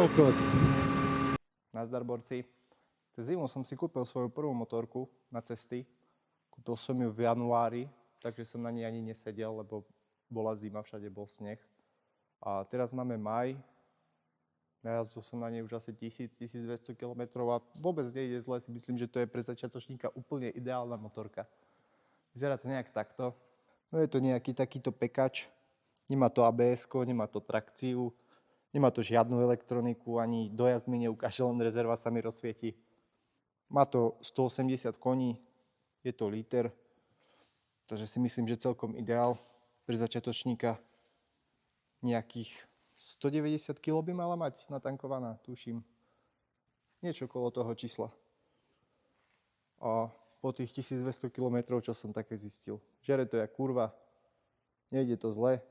kokot. Nazdar, borci. Cez zimu som si kúpil svoju prvú motorku na cesty. Kúpil som ju v januári, takže som na nej ani nesedel, lebo bola zima, všade bol sneh. A teraz máme maj. Najazdil som na nej už asi 1000-1200 km a vôbec nejde zle. Si myslím, že to je pre začiatočníka úplne ideálna motorka. Vyzerá to nejak takto. No je to nejaký takýto pekač. Nemá to ABS-ko, nemá to trakciu, nemá to žiadnu elektroniku, ani dojazd mi neukáže, len rezerva sa mi rozsvieti. Má to 180 koní, je to liter, takže si myslím, že celkom ideál pre začiatočníka. Nejakých 190 kg by mala mať natankovaná, tuším. Niečo okolo toho čísla. A po tých 1200 km, čo som také zistil. Žere to jak kurva, nejde to zle.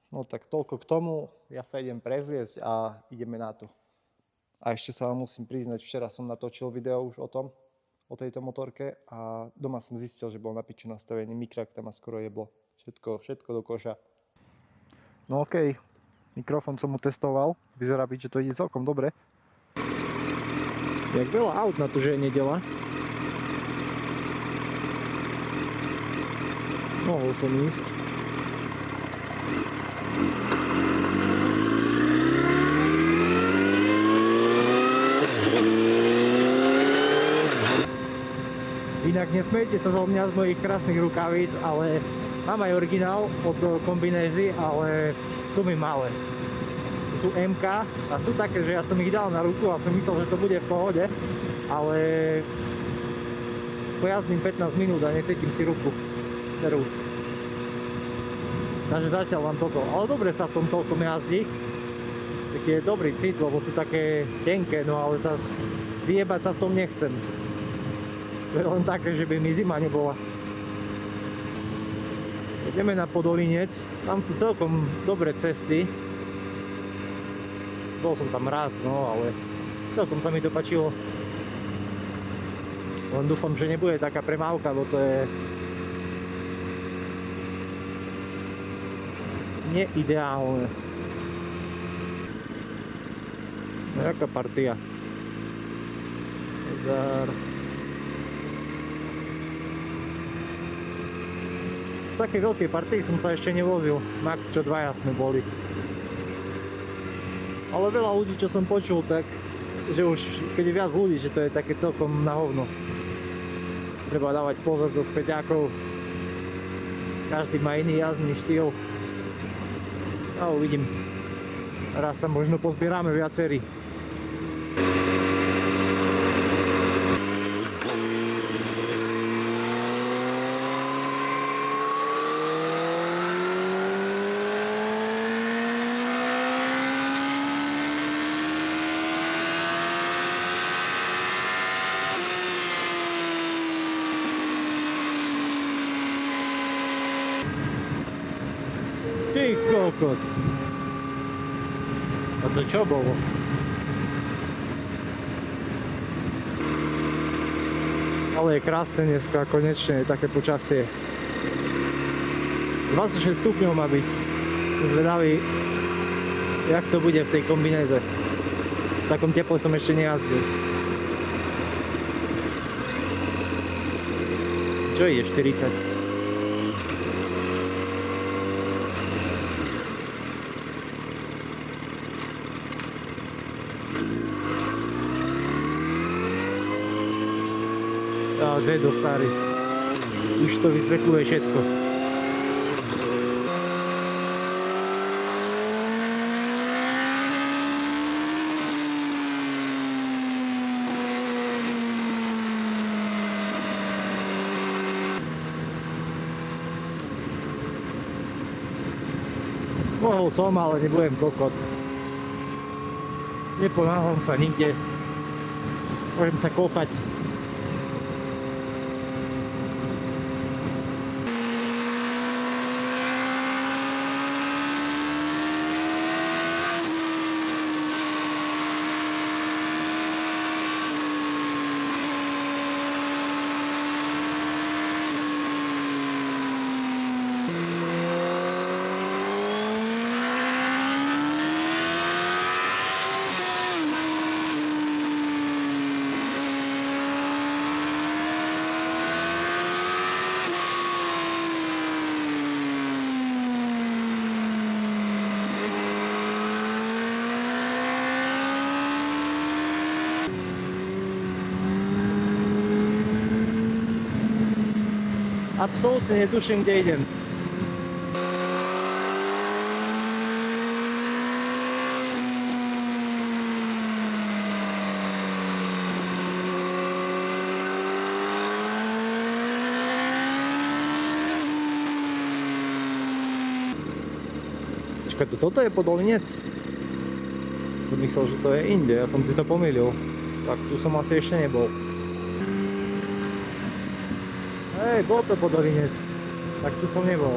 No tak toľko k tomu, ja sa idem prezliecť a ideme na to. A ešte sa vám musím priznať, včera som natočil video už o tejto motorke a doma som zistil, že bol na piču nastavený mikrák, tam ma skoro jeblo. Všetko do koša. No okej, mikrofón som mu testoval, vyzerá byť, že to ide celkom dobre. Jak veľa aut na to, že je nedela. Mohol som ísť. Inak nesmejte sa zo mňa z mojich krásnych rukavíc, ale mám aj originál od kombinézy, ale sú mi malé. Sú MK a sú také, že ja som ich dal na ruku a som myslel, že to bude v pohode, ale pojazdím 15 minút a necítim si ruku. Terus. Takže zatiaľ vám toto. Ale dobre sa v tom celkom jazdí. Taký je dobrý cit, lebo sú také tenké, no ale zase vyjebať sa v tom nechcem. To je len také, že by mi zima nebola. Ideme na Podolinec, tam sú celkom dobré cesty. Bol som tam raz, no ale celkom sa mi to páčilo. Len dúfam, že nebude taká premávka, bo to je neideálne. No jaká partia. V takej veľkej partii som sa ešte nevozil, max čo dvaja sme boli. Ale veľa ľudí, čo som počul, tak že už keď je viac ľudí, že to je také celkom na hovno. Treba dávať pozor do späťákov. Každý má iný jazdný štýl. A uvidím. Raz sa možno pozbierame viacerí. Ty kokot. A to čo bolo? Ale je krásne dneska, konečne je také počasie. 26 stupňov má byť. Zvedavý, jak to bude v tej kombinéze. V takom teple som ešte nejazdil. Čo ide 40? Dedo starý. Už to vysvetľuje všetko. Mohol som, ale nebudem kokot. Neponáhľam sa nikde. Môžem sa kúpať. Absolútne netuším, kde idem. Počkaj, toto je Podolinec? Som myslel, že to je inde, ja som si to pomýlil. Tak tu som asi ešte nebol. Hej, bol to Podolinec. Tak tu som nebol.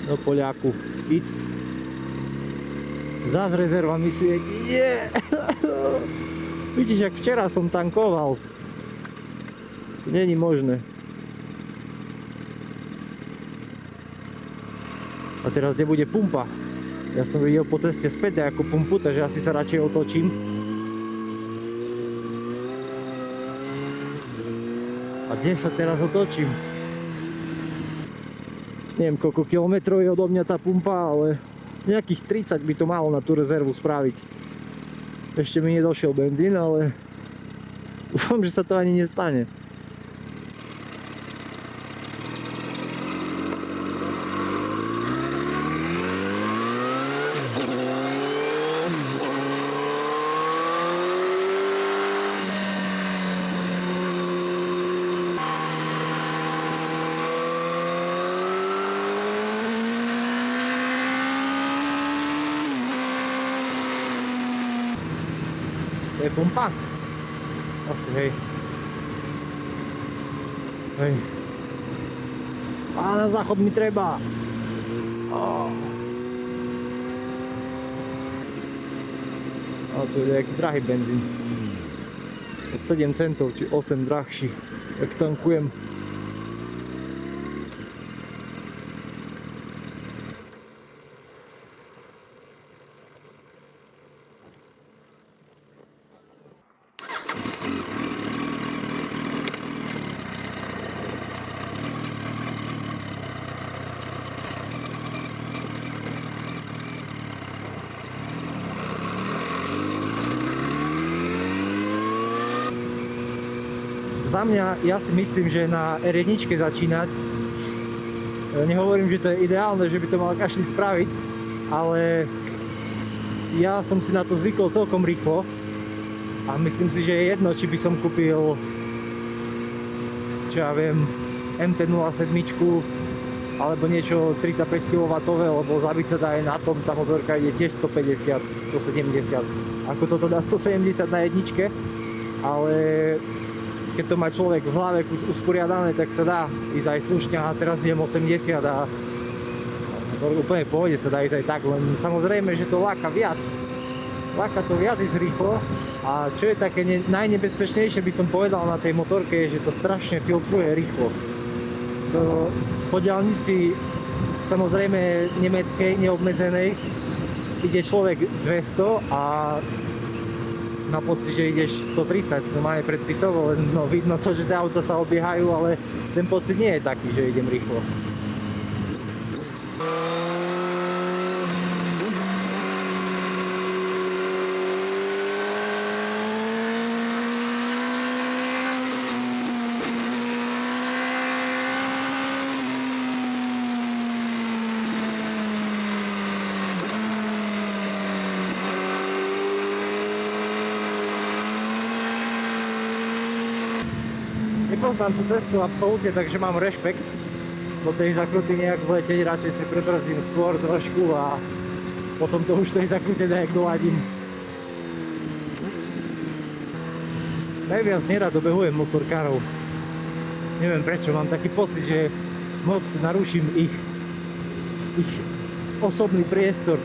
Do Poliaku. Ic. Zás rezerva mi svieti. Yeah! Vidíš, jak včera som tankoval. To není možné. A teraz kde bude pumpa? Ja som videl po ceste späť nejakú pumpu, takže asi sa radšej otočím. A kde sa teraz otočím? Neviem, koľko kilometrov je odo mňa tá pumpa, ale nejakých 30 by to malo na tú rezervu spraviť. Ešte mi nedošiel benzín, ale dúfam, že sa to ani nestane. To je pumpa? Asi hej. Hej. A na záchod mi treba. A to je nejaký drahý benzín. 7 centov či 8 drahší. Tak tankujem. Za mňa, ja si myslím, že na R1 začínať, nehovorím, že to je ideálne, že by to mal každý spraviť, ale ja som si na to zvykol celkom rýchlo a myslím si, že je jedno, či by som kúpil, čo ja viem, MT-07 alebo niečo 35 kW, lebo zabiť sa dá aj na tom, tá motorka ide tiež 150, 170, ako toto dá 170 na jedničke, ale keď to má človek v hlave usporiadané, tak sa dá ísť aj slušne a teraz idem 80 a to úplne v pohode sa dá ísť aj tak, len samozrejme, že to láka viac. Láka to viac ísť rýchlo a čo je také najnebezpečnejšie, by som povedal na tej motorke, je, že to strašne filtruje rýchlosť. To po diaľnici, samozrejme nemeckej, neobmedzenej, ide človek 200 a na pocit, že ideš 130, normálne predpisovo, len no, vidno to, že tie auta sa obiehajú, ale ten pocit nie je taký, že idem rýchlo. Nepoznám tú cestu absolútne, takže mám rešpekt do tej zakruty nejak vleteť, radšej si prebrzdím skôr trošku a potom to už tej zakrute nejak doladím. Najviac nerad dobehujem motorkárov. Neviem prečo, mám taký pocit, že moc naruším ich osobný priestor.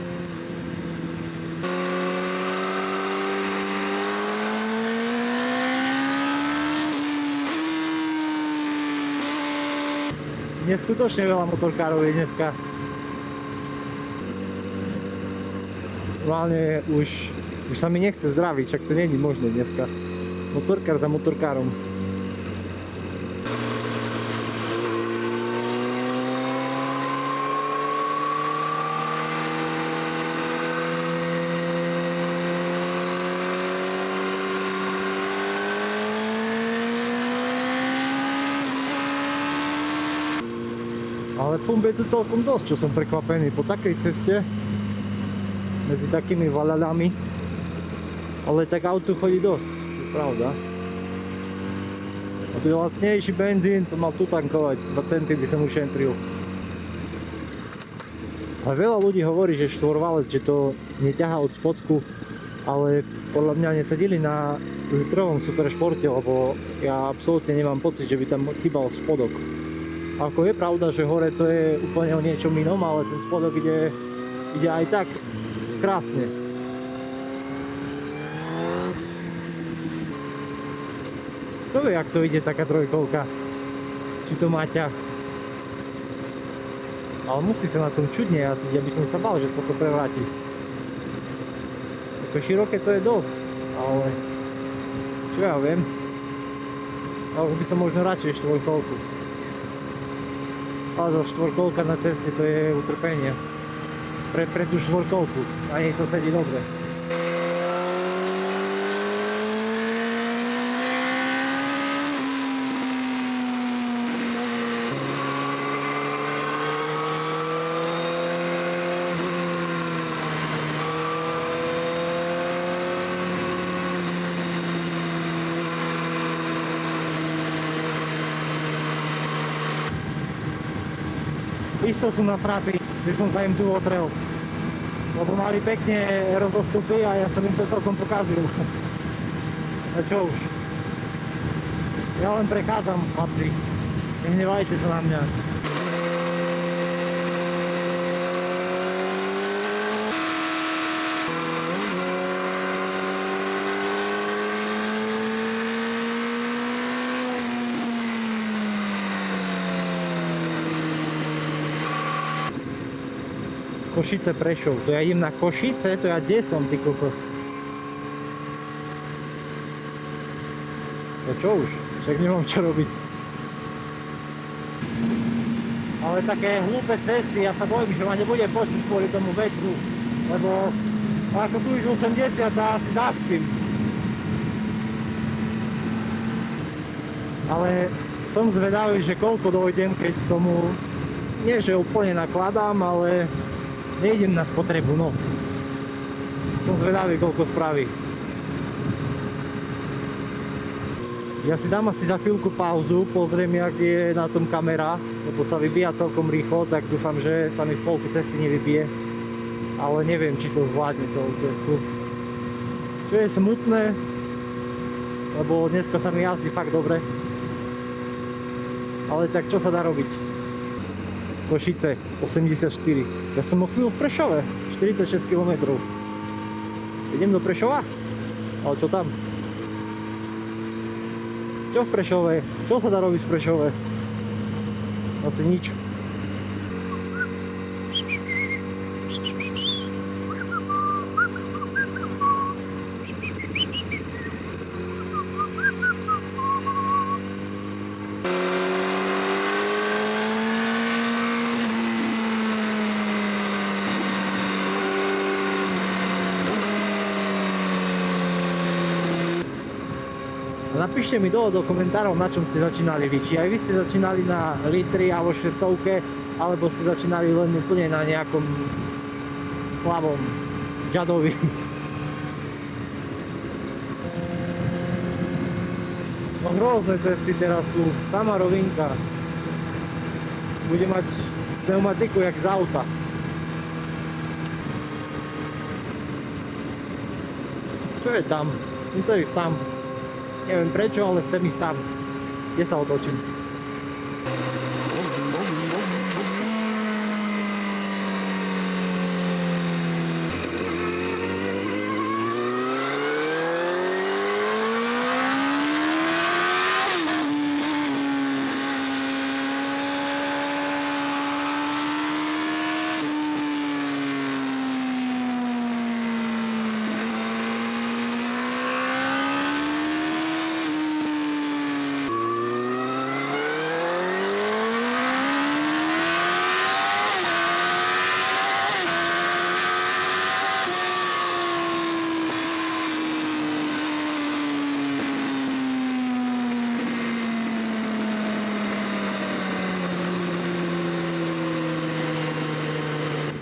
Neskutočne veľa motorkárov je dneska. Normálne už sa mi nechce zdraviť, však to nie je možné dneska. Motorkár za motorkárom. Ale pump je tu celkom dosť, čo som prekvapený po takej ceste medzi takými valalami. Ale tak autu chodí dosť, to je pravda. A tu je lacnejší benzín, som mal tu tankovať, 2 centy by som ušetril. Ale veľa ľudí hovorí, že štvorvalec, že to neťahá od spodku, ale podľa mňa nesedili na litrovom superšporte, lebo ja absolútne nemám pocit, že by tam chýbal spodok. Ako je pravda, že hore to je úplne o niečom inom, ale ten spodok ide aj tak krásne. Kto vie, jak to ide taká trojkolka? Či to má ťah? Ale musí sa na tom čudne jazdiť, ja by som sa bál, že sa to prevráti. Ako široké to je dosť, ale čo ja viem. Ale by som možno radšej štvorkolku. Ale za štvorkolka na ceste to je utrpenie. Pre tú štvorkolku, na nej sa sedí dobre. Isto sú nasratí, by som sa im tu otrel. Lebo mali pekne rozostupy a ja som im to celkom pokazil. A čo už. Ja len prechádzam, chlapci. Nehnevajte sa na mňa. Košice, Prešov, to ja idem na Košice, to ja kde som, ty kokos? To čo už, však nemám čo robiť. Ale také hlúpe cesty, ja sa bojím, že ma nebude počuť kvôli tomu vetru, lebo ako tu už 80 a asi zaspím. Ale som zvedavý, že koľko dojdem, keď tomu, nie že úplne nakladám, ale nejdem na spotrebu, no. Som zvedavý, koľko spraví. Ja si dám asi za chvíľku pauzu, pozriem, jak je na tom kamera, lebo sa vybíja celkom rýchlo, tak dúfam, že sa mi v polke cesty nevybije. Ale neviem, či to zvládne celú cestu. Čo je smutné, lebo dneska sa mi jazdí fakt dobre. Ale tak čo sa dá robiť? Košice, 84. Ja som o chvíľu v Prešove, 46 km. Idem do Prešova? Ale čo tam? Čo v Prešove? Čo sa dá robiť v Prešove? Asi nič. Napíšte mi dole do komentárov, na čom ste začínali vy. Či aj vy ste začínali na litri alebo 600, alebo ste začínali len úplne na nejakom slabom žadovi. No hrozné cesty teraz sú, sama rovinka. Bude mať pneumatiku jak z auta. Čo je tam? Chcem ísť tam. Neviem prečo, ale chcem ísť tam. Kde sa otočím?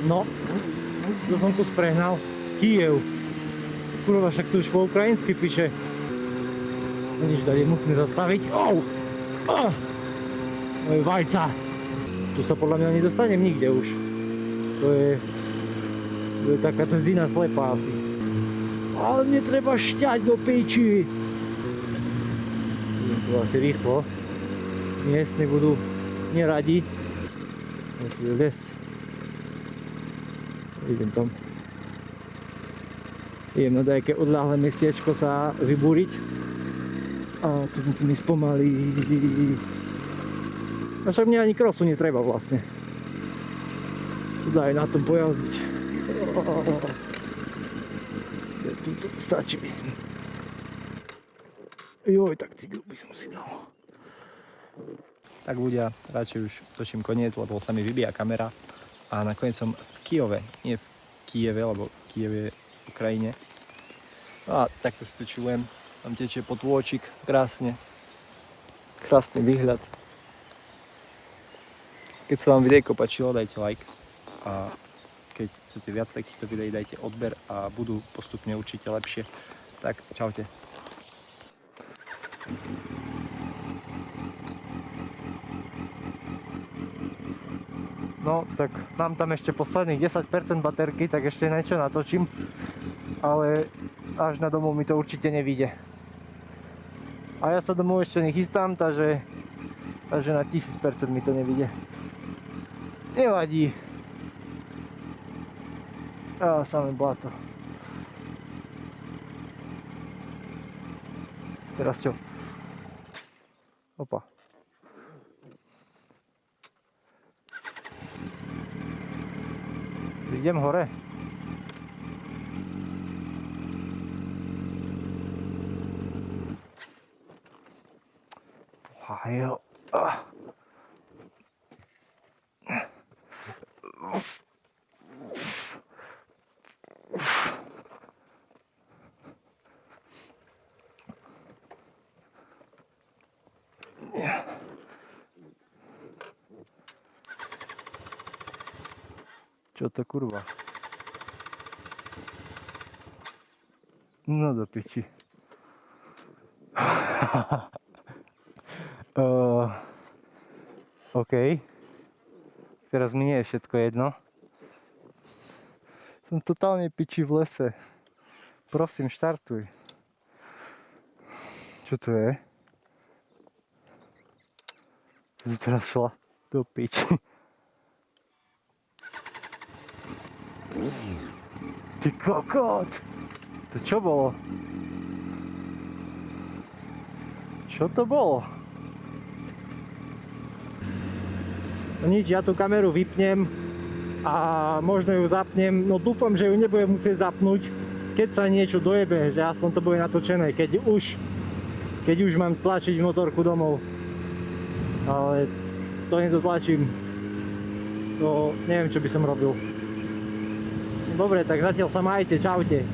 No, to som kus prehnal. Kyjev. Kurva, však tu už po ukrajinsky píše. No nič, tady musíme zastaviť. Oh! Oh! Vajca. Tu sa podľa mňa nedostanem nikde už. To je taká trzina slepá asi. Ale mne treba šťať do piči. Idem tu asi rýchlo. Miestni budú neradi. Tu je les. Idem tam. Idem na nejaké odľahlé mestiečko sa vybúriť. A tu musím ísť pomaly. A však mne ani krosu netreba vlastne. Tu dá aj na tom pojazdiť. Tuto stačí myslím. Joj, tak ciglu by som si dal. Tak ľudia, radšej už točím koniec, lebo sa mi vybíja kamera. A nakoniec som v Kyjove, nie v Kyjeve, lebo Kyjev je v Ukrajine. No a takto si tu čujem. Tam tečie potôčik, krásne. Krásny výhľad. Keď sa vám videjko páčilo, dajte like. A keď chcete viac takýchto videí, dajte odber a budú postupne určite lepšie. Tak čaute. No, tak mám tam ešte posledných 10% baterky, tak ešte niečo natočím. Ale až na domov mi to určite nevyjde. A ja sa domov ešte nechystám, takže na 1000% mi to nevyjde. Nevadí. A samé bláto. Teraz čo? Opa. Idem hore. Jo. Čo to kurva? No do piči. OK. Teraz mi nie je všetko jedno. Som totálne piči v lese. Prosím, štartuj. Čo to je? Že teraz šla do piči. Ty kokot! To čo bolo? Čo to bolo? No nič, ja tú kameru vypnem a možno ju zapnem, no dúfam, že ju nebudem musieť zapnúť, keď sa niečo dojebe, že aspoň to bude natočené, keď už mám tlačiť motorku domov. Ale to nedotlačím. To neviem, čo by som robil. Dobre, tak zatiaľ sa majte, čaute.